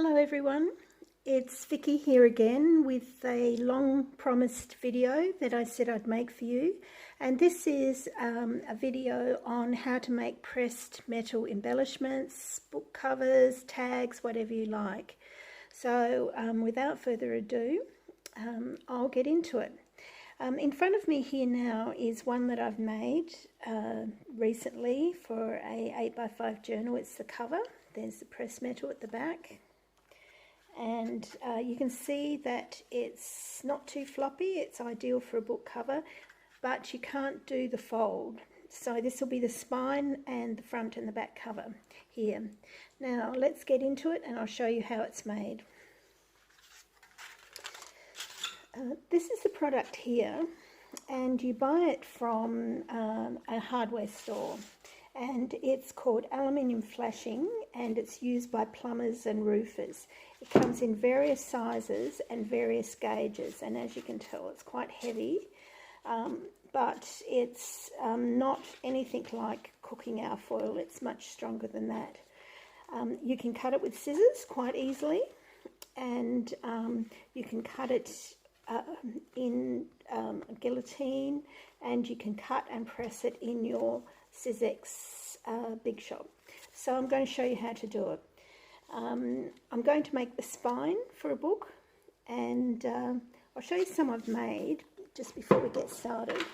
Hello everyone, it's Vicky here again with a long promised video that I said I'd make for you, and this is a video on how to make pressed metal embellishments, book covers, tags, whatever you like. So without further ado, I'll get into it. In front of me here now is one that I've made recently for a 8x5 journal. It's the cover. There's the pressed metal at the back. And you can see that it's not too floppy. It's ideal for a book cover, but you can't do the fold. So this will be the spine and the front and the back cover here. Now let's get into it and I'll show you how it's made. This is the product here, and you buy it from a hardware store. And it's called aluminium flashing, and it's used by plumbers and roofers. It comes in various sizes and various gauges, and as you can tell, it's quite heavy, but it's not anything like cooking our foil. It's much stronger than that. You can cut it with scissors quite easily, and you can cut it in guillotine, and you can cut and press it in your Sizzix Big Shop. So I'm going to show you how to do it. I'm going to make the spine for a book, and I'll show you some I've made just before we get started.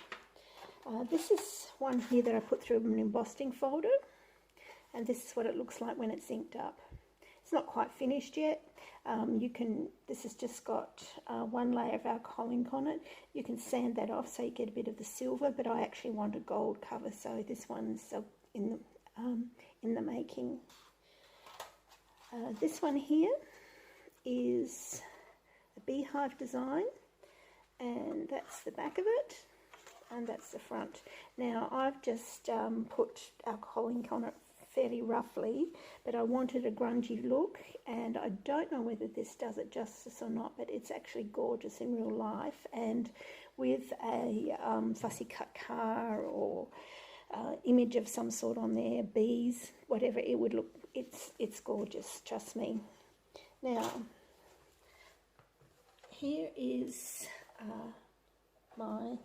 This is one here that I put through an embossing folder, and this is what it looks like when it's inked up. It's not quite finished yet. This has just got one layer of alcohol ink on it. You can sand that off so you get a bit of the silver, but I actually want a gold cover, so this one's in the making. This one here is a beehive design, and that's the back of it, and that's the front. Now I've just put alcohol ink on it fairly roughly, but I wanted a grungy look, and I don't know whether this does it justice or not, but it's actually gorgeous in real life, and with a fussy cut car or image of some sort on there, bees, whatever, it would look, it's gorgeous, trust me. Now here is my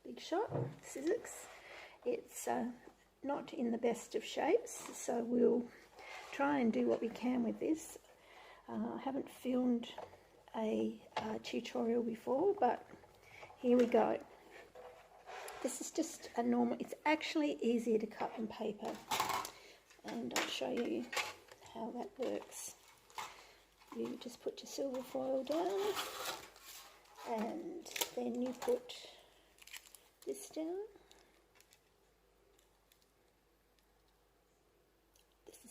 Big Shot Sizzix. It's not in the best of shapes, so we'll try and do what we can with this. I haven't filmed a tutorial before, but here we go. This is just a normal, it's actually easier to cut than paper, and I'll show you how that works. You just put your silver foil down, and then you put this down.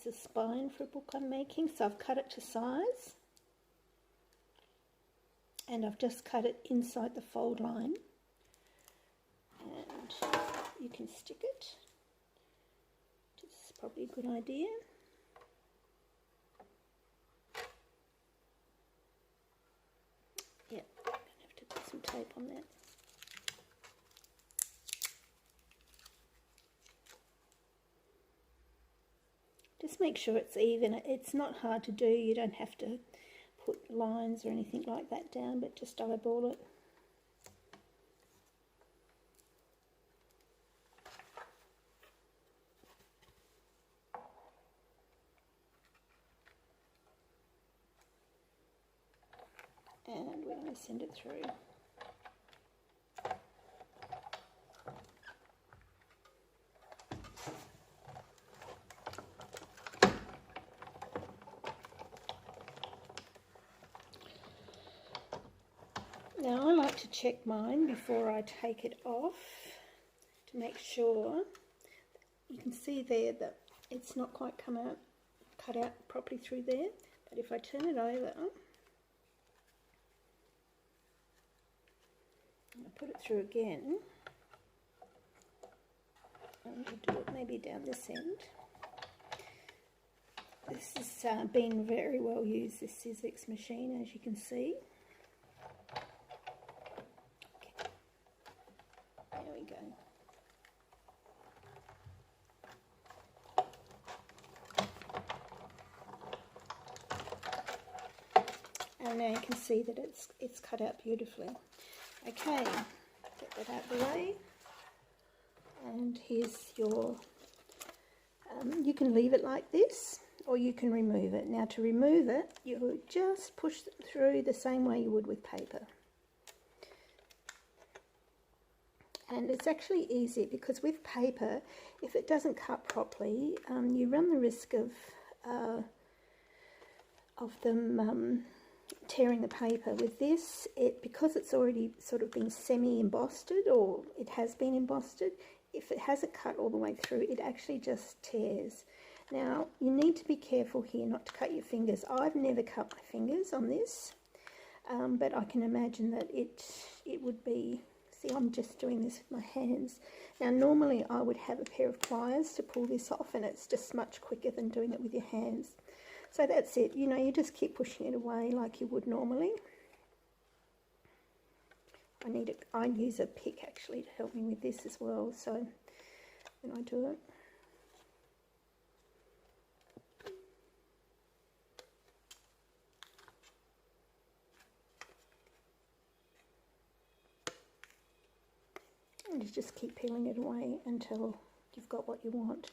The spine for a book I'm making, so I've cut it to size, and I've just cut it inside the fold line, and you can stick it. This is probably a good idea. Yeah, I'm going to have to put some tape on that. Just make sure it's even. It's not hard to do. You don't have to put lines or anything like that down, but just eyeball it. And we're going to send it through. Now I like to check mine before I take it off to make sure. You can see there that it's not quite cut out properly through there, but if I turn it over, and I put it through again, and we'll do it maybe down this end. This has been very well used, this Sizzix machine, as you can see. There we go. And now you can see that it's cut out beautifully. Okay, get that out of the way. And here's your, you can leave it like this, or you can remove it. Now to remove it, you just push it through the same way you would with paper. And it's actually easy because with paper, if it doesn't cut properly, you run the risk of them tearing the paper. With this, because it's already sort of been semi-embossed, or it has been embossed, if it hasn't cut all the way through, it actually just tears. Now, you need to be careful here not to cut your fingers. I've never cut my fingers on this, but I can imagine that it would be... See, I'm just doing this with my hands. Now, normally I would have a pair of pliers to pull this off, and it's just much quicker than doing it with your hands. So that's it. You know, you just keep pushing it away like you would normally. I use a pick actually to help me with this as well, so when I do it. And you just keep peeling it away until you've got what you want.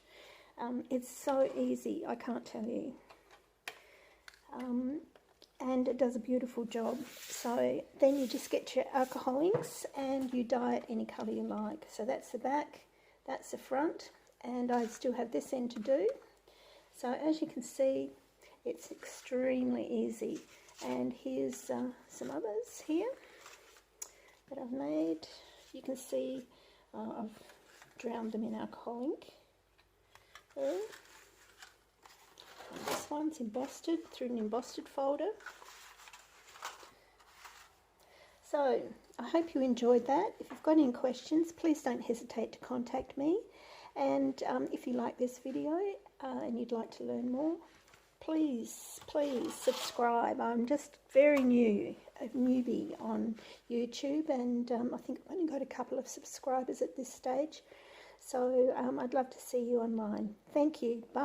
It's so easy, I can't tell you. And it does a beautiful job. So then you just get your alcohol inks and you dye it any colour you like. So that's the back, that's the front, and I still have this end to do. So as you can see, it's extremely easy. And here's some others here that I've made. You can see I've drowned them in alcohol ink. There. And this one's embossed through an embossed folder. So I hope you enjoyed that. If you've got any questions, please don't hesitate to contact me. And if you like this video and you'd like to learn more, please subscribe. I'm just very new, a newbie on YouTube, and I think I've only got a couple of subscribers at this stage. So I'd love to see you online. Thank you. Bye.